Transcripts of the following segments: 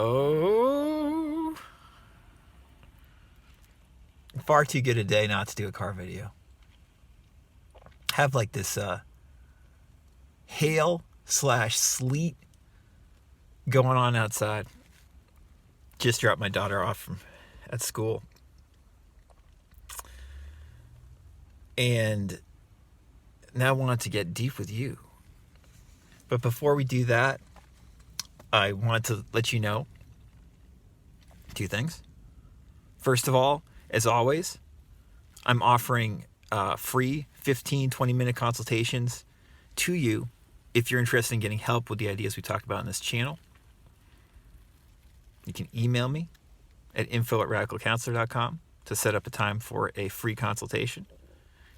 Oh, far too good a day not to do a car video. Have like this hail / sleet going on outside. Just dropped my daughter off at school. And now I want to get deep with you. But before we do that, I want to let you know 2 things. First of all, as always, I'm offering free 15-20-minute consultations to you if you're interested in getting help with the ideas we talked about in this channel. You can email me at info@radicalcounselor.com to set up a time for a free consultation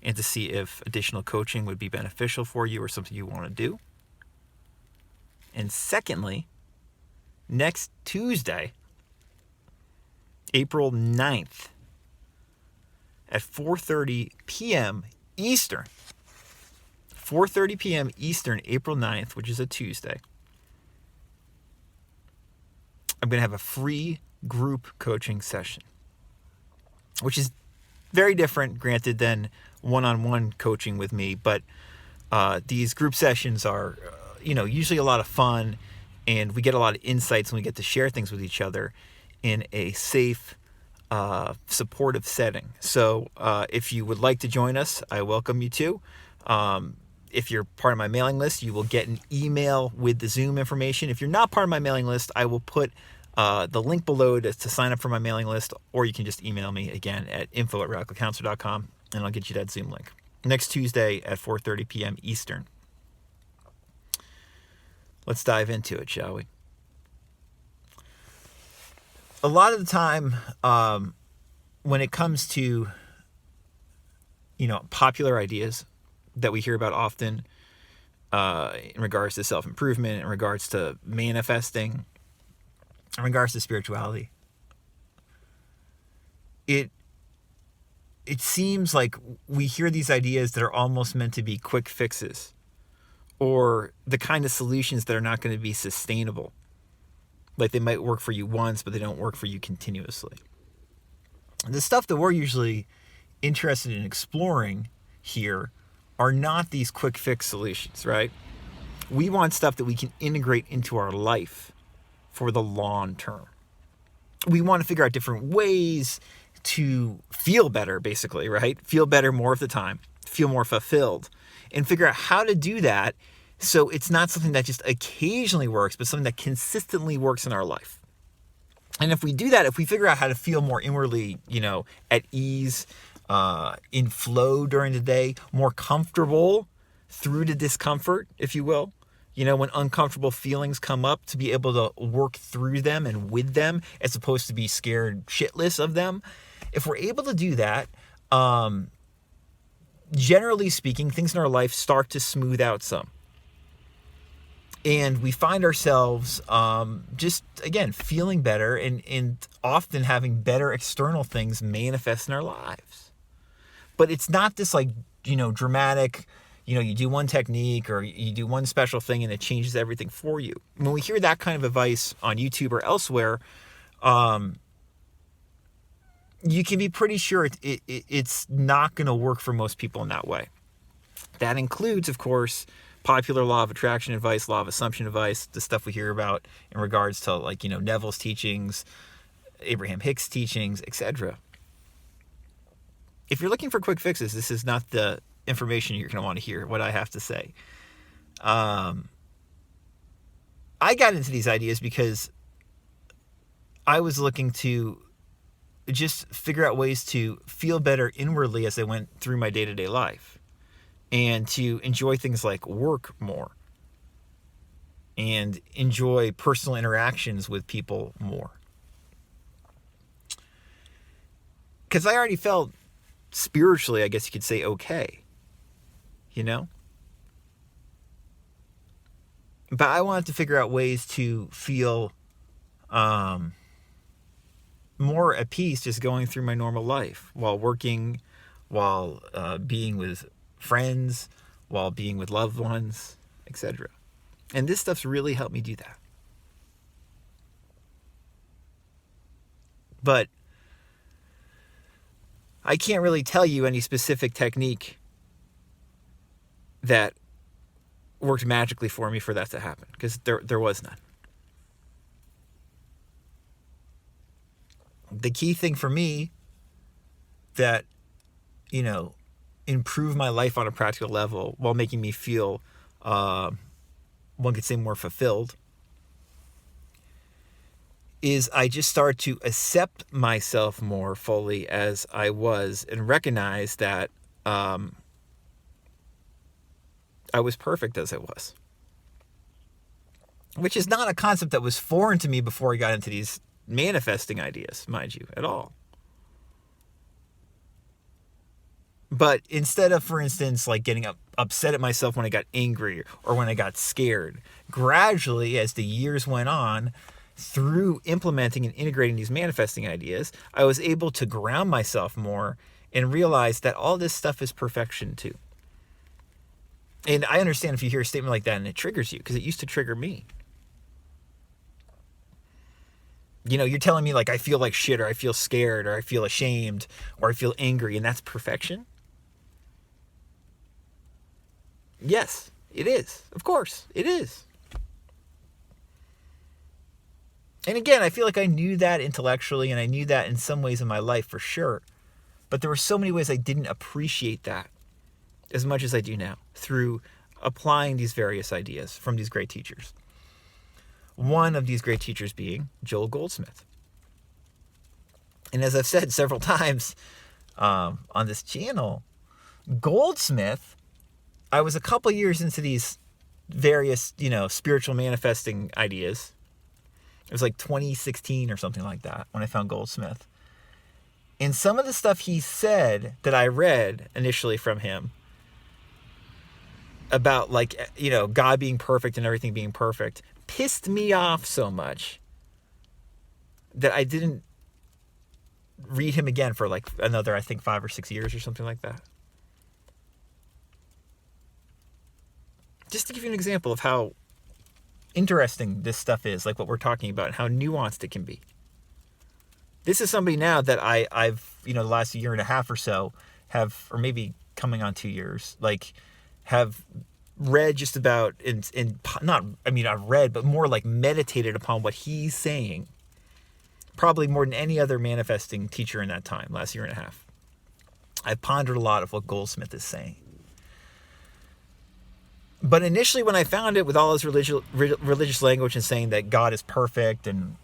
and to see if additional coaching would be beneficial for you or something you want to do. And secondly, next Tuesday, April 9th at 4:30 p.m. Eastern, 4:30 p.m. Eastern, April 9th, which is a Tuesday, I'm going to have a free group coaching session, which is very different, granted, than one-on-one coaching with me. But these group sessions are, usually a lot of fun, and we get a lot of insights and we get to share things with each other in a safe, supportive setting. So if you would like to join us, I welcome you to. If you're part of my mailing list, you will get an email with the Zoom information. If you're not part of my mailing list, I will put the link below to sign up for my mailing list, or you can just email me again at info@radicalcounselor.com, and I'll get you that Zoom link. Next Tuesday at 4:30 p.m. Eastern. Let's dive into it, shall we? A lot of the time, when it comes to, popular ideas that we hear about often, in regards to self-improvement, in regards to manifesting, in regards to spirituality, it seems like we hear these ideas that are almost meant to be quick fixes, or the kind of solutions that are not going to be sustainable. Like they might work for you once, but they don't work for you continuously. The stuff that we're usually interested in exploring here are not these quick fix solutions, right? We want stuff that we can integrate into our life for the long term. We want to figure out different ways to feel better, basically, right? Feel better more of the time, feel more fulfilled, and figure out how to do that so it's not something that just occasionally works, but something that consistently works in our life. And if we do that, if we figure out how to feel more inwardly, at ease, in flow during the day, more comfortable through the discomfort, if you will, when uncomfortable feelings come up, to be able to work through them and with them, as opposed to be scared shitless of them. If we're able to do that, generally speaking, things in our life start to smooth out some. And we find ourselves just, again, feeling better and often having better external things manifest in our lives. But it's not this dramatic, you do one technique or you do one special thing and it changes everything for you. When we hear that kind of advice on YouTube or elsewhere, you can be pretty sure it's not going to work for most people in that way. That includes, of course, popular law of attraction advice, law of assumption advice, the stuff we hear about in regards to Neville's teachings, Abraham Hicks' teachings, etc. If you're looking for quick fixes, this is not the information you're going to want to hear, what I have to say. I got into these ideas because I was looking to just figure out ways to feel better inwardly as I went through my day-to-day life, and to enjoy things like work more, and enjoy personal interactions with people more. Because I already felt spiritually, I guess you could say, okay, But I wanted to figure out ways to feel more at peace just going through my normal life while working, while being with friends, while being with loved ones, etc. And this stuff's really helped me do that. But I can't really tell you any specific technique that worked magically for me for that to happen, because there was none. The key thing for me that, improved my life on a practical level while making me feel, one could say, more fulfilled, is I just started to accept myself more fully as I was and recognize that I was perfect as I was. Which is not a concept that was foreign to me before I got into these manifesting ideas, mind you, at all. But instead of, for instance, like getting upset at myself when I got angry or when I got scared, gradually, as the years went on, through implementing and integrating these manifesting ideas, I was able to ground myself more and realize that all this stuff is perfection too. And I understand if you hear a statement like that and it triggers you, because it used to trigger me. You're telling me like I feel like shit, or I feel scared, or I feel ashamed, or I feel angry, and that's perfection? Yes, it is. Of course, it is. And again, I feel like I knew that intellectually, and I knew that in some ways in my life for sure. But there were so many ways I didn't appreciate that as much as I do now through applying these various ideas from these great teachers. One of these great teachers being Joel Goldsmith. And as I've said several times on this channel, Goldsmith, I was a couple years into these various, spiritual manifesting ideas. It was like 2016 or something like that when I found Goldsmith. And some of the stuff he said that I read initially from him about, like, God being perfect and everything being perfect pissed me off so much that I didn't read him again for like another, I think, 5 or 6 years or something like that. Just to give you an example of how interesting this stuff is, like what we're talking about, and how nuanced it can be. This is somebody now that I've, the last year and a half or so have, or maybe coming on 2 years, like have read just about, I've read, but more like meditated upon what he's saying, probably more than any other manifesting teacher in that time, last year and a half. I've pondered a lot of what Goldsmith is saying. But initially when I found it with all his religious language and saying that God is perfect and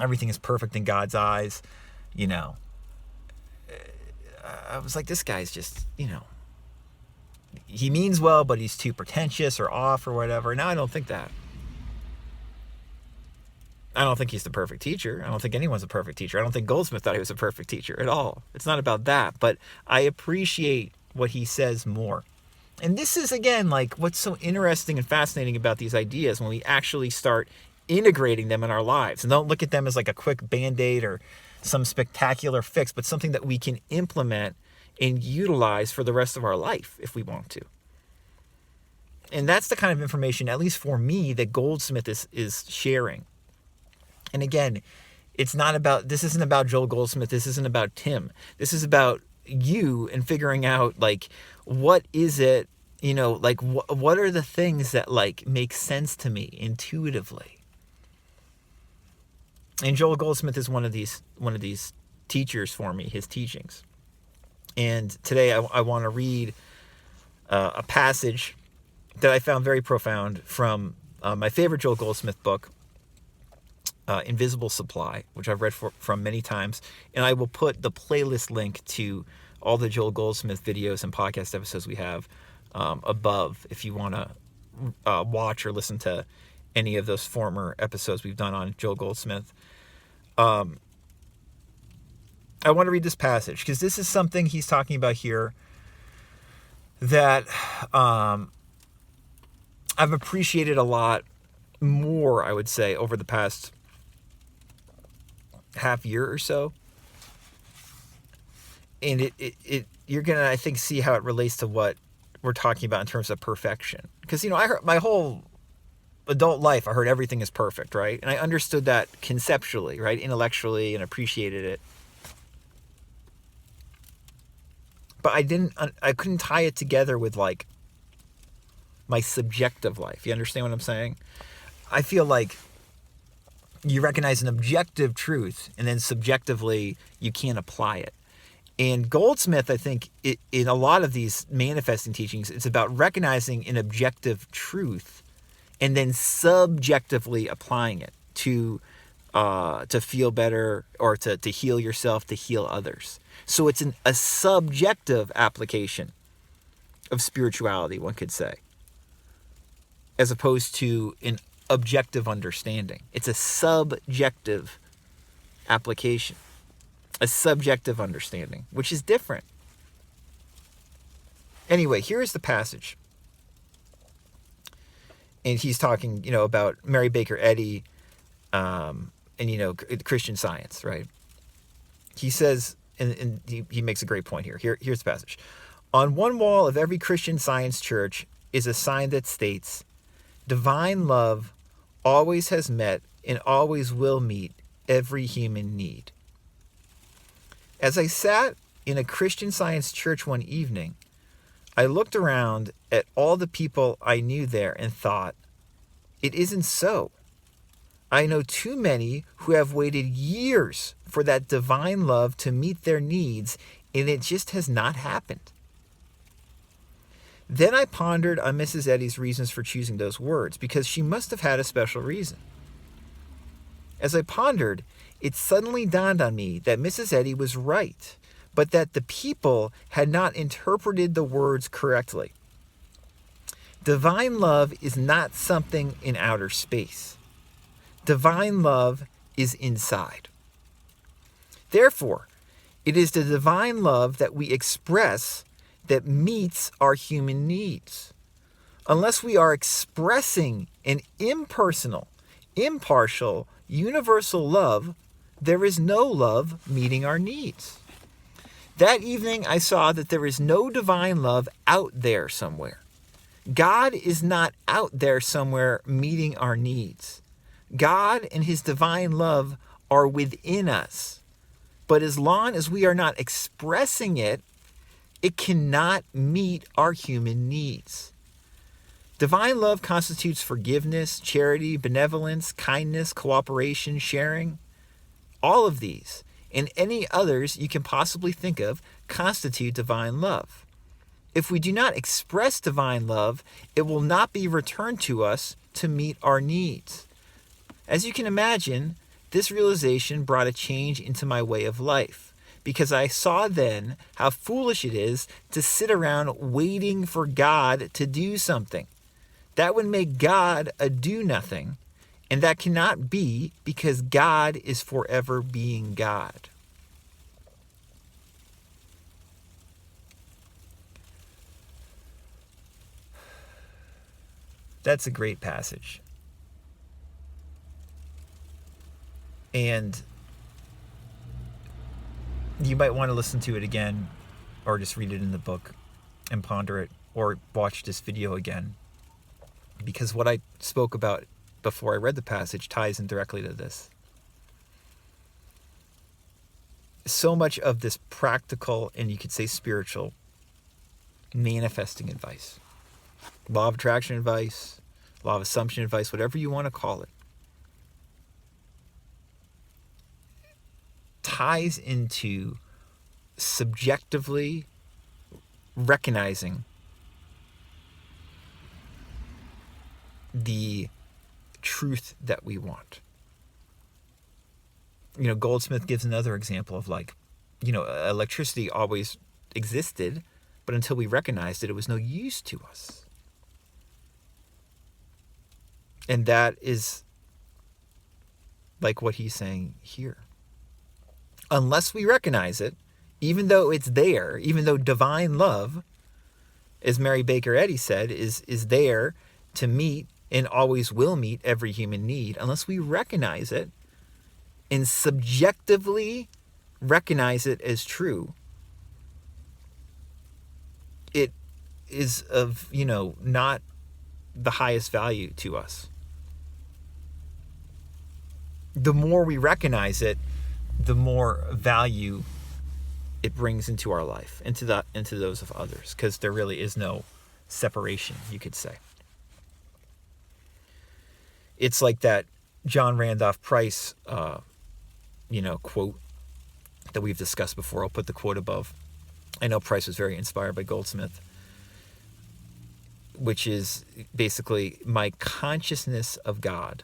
everything is perfect in God's eyes, I was like, this guy's just, he means well, but he's too pretentious or off or whatever. Now I don't think that. I don't think he's the perfect teacher. I don't think anyone's a perfect teacher. I don't think Goldsmith thought he was a perfect teacher at all. It's not about that, but I appreciate what he says more. And this is, again, like what's so interesting and fascinating about these ideas when we actually start integrating them in our lives. And don't look at them as like a quick Band-Aid or some spectacular fix, but something that we can implement and utilize for the rest of our life if we want to. And that's the kind of information, at least for me, that Goldsmith is sharing. And again, this isn't about Joel Goldsmith. This isn't about Tim. This is about you and figuring out, like, what is it, what are the things that, like, make sense to me intuitively? And Joel Goldsmith is one of these teachers for me, his teachings. And today I want to read a passage that I found very profound from my favorite Joel Goldsmith book, Invisible Supply, which I've read from many times. And I will put the playlist link to all the Joel Goldsmith videos and podcast episodes we have above if you want to watch or listen to any of those former episodes we've done on Joel Goldsmith. I want to read this passage because this is something he's talking about here that I've appreciated a lot more, I would say, over the past half year or so. And it you're going to, I think, see how it relates to what we're talking about in terms of perfection. Because, I heard my whole adult life, I heard everything is perfect, right? And I understood that conceptually, right? Intellectually, and appreciated it. But I couldn't tie it together with like my subjective life. You understand what I'm saying? I feel like you recognize an objective truth and then subjectively you can't apply it. And Goldsmith, I think, in a lot of these manifesting teachings, it's about recognizing an objective truth and then subjectively applying it to feel better or to heal yourself, to heal others. So it's a subjective application of spirituality, one could say, as opposed to an objective understanding. It's a subjective application, a subjective understanding, which is different. Anyway, here's the passage. And he's talking, about Mary Baker Eddy, and, Christian Science, right? He says, and he makes a great point here. Here's the passage. On one wall of every Christian Science church is a sign that states, divine love always has met and always will meet every human need. As I sat in a Christian Science church one evening, I looked around at all the people I knew there and thought, it isn't so. I know too many who have waited years for that divine love to meet their needs, and it just has not happened. Then I pondered on Mrs. Eddy's reasons for choosing those words, because she must have had a special reason. As I pondered, it suddenly dawned on me that Mrs. Eddy was right, but that the people had not interpreted the words correctly. Divine love is not something in outer space. Divine love is inside. Therefore, it is the divine love that we express that meets our human needs. Unless we are expressing an impersonal, impartial, universal love, there is no love meeting our needs. That evening, I saw that there is no divine love out there somewhere. God is not out there somewhere meeting our needs. God and his divine love are within us. But as long as we are not expressing it, it cannot meet our human needs. Divine love constitutes forgiveness, charity, benevolence, kindness, cooperation, sharing. All of these, and any others you can possibly think of, constitute divine love. If we do not express divine love, it will not be returned to us to meet our needs. As you can imagine, this realization brought a change into my way of life, because I saw then how foolish it is to sit around waiting for God to do something. That would make God a do-nothing, and that cannot be, because God is forever being God. That's a great passage. And you might want to listen to it again, or just read it in the book and ponder it, or watch this video again, because what I spoke about before I read the passage ties in directly to this. So much of this practical, and you could say spiritual, manifesting advice, law of attraction advice, law of assumption advice, whatever you want to call it, ties into subjectively recognizing the truth that we want. Goldsmith gives another example of electricity always existed, but until we recognized it, it was no use to us. And that is like what he's saying here. Unless we recognize it, even though it's there, even though divine love, as Mary Baker Eddy said, is there to meet and always will meet every human need, unless we recognize it and subjectively recognize it as true, it is of, not the highest value to us. the more we recognize it, the more value it brings into our life, into those of others, because there really is no separation, you could say. It's like that John Randolph Price, quote that we've discussed before. I'll put the quote above. I know Price was very inspired by Goldsmith, which is basically, my consciousness of God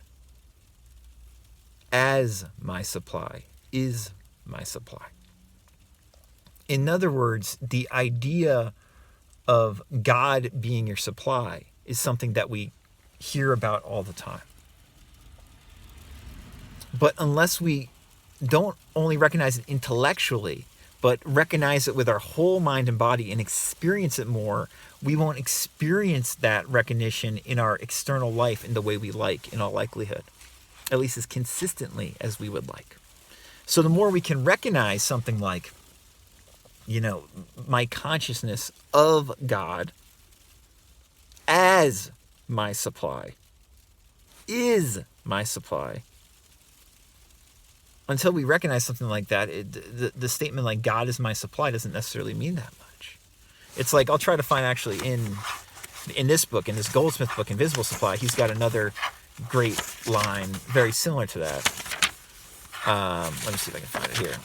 as my supply is my supply. In other words, the idea of God being your supply is something that we hear about all the time. But unless we don't only recognize it intellectually, but recognize it with our whole mind and body and experience it more, we won't experience that recognition in our external life in the way we like, in all likelihood, at least as consistently as we would like. So the more we can recognize something like, my consciousness of God as my supply is my supply. Until we recognize something like that, the statement like God is my supply doesn't necessarily mean that much. It's like, I'll try to find actually in this book, in this Goldsmith book, Invisible Supply, he's got another great line very similar to that. Let me see if I can find it here.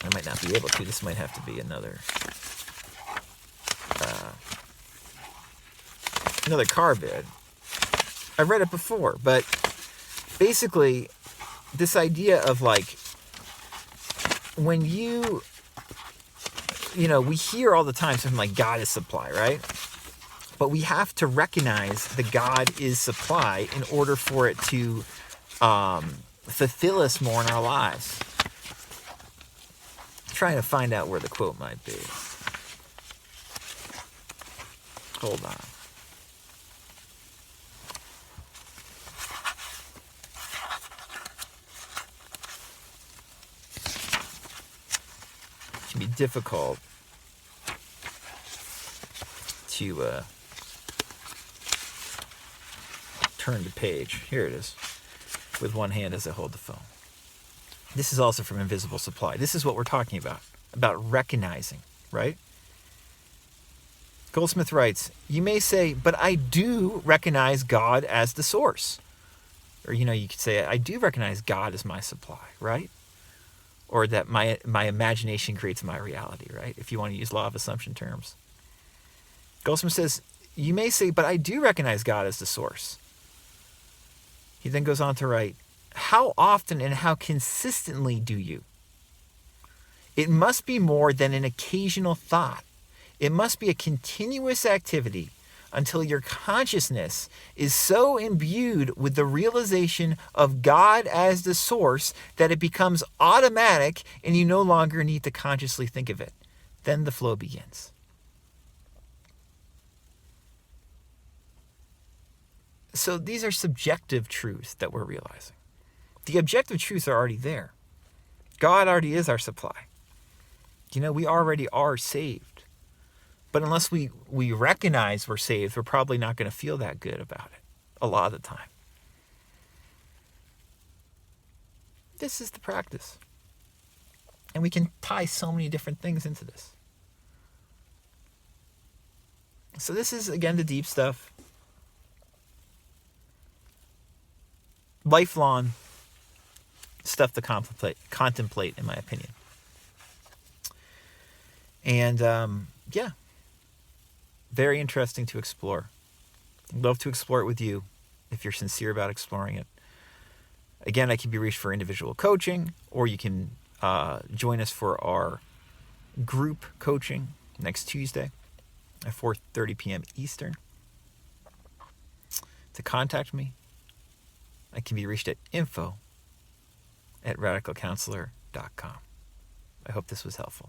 I might not be able to. This might have to be another car bid. I've read it before, but basically, this idea of like, when we hear all the time something like God is supply, right? But we have to recognize that God is supply in order for it to fulfill us more in our lives. I'm trying to find out where the quote might be. Hold on. It can be difficult to turn the page. Here it is, with one hand as I hold the phone. This is also from Invisible Supply. This is what we're talking about recognizing, right? Goldsmith writes, you may say, but I do recognize God as the source. Or, you could say, I do recognize God as my supply, right? Or that my imagination creates my reality, right? If you want to use law of assumption terms. Goldsmith says, you may say, but I do recognize God as the source. He then goes on to write, how often and how consistently do you? It must be more than an occasional thought. It must be a continuous activity until your consciousness is so imbued with the realization of God as the source that it becomes automatic and you no longer need to consciously think of it. Then the flow begins. So these are subjective truths that we're realizing. The objective truths are already there. God already is our supply. We already are saved. But unless we recognize we're saved, we're probably not going to feel that good about it a lot of the time. This is the practice. And we can tie so many different things into this. So this is, again, the deep stuff. Lifelong stuff to contemplate, in my opinion. And, very interesting to explore. I'd love to explore it with you if you're sincere about exploring it. Again, I can be reached for individual coaching, or you can join us for our group coaching next Tuesday at 4:30 p.m. Eastern. To contact me, I can be reached at info@radicalcounselor.com. I hope this was helpful.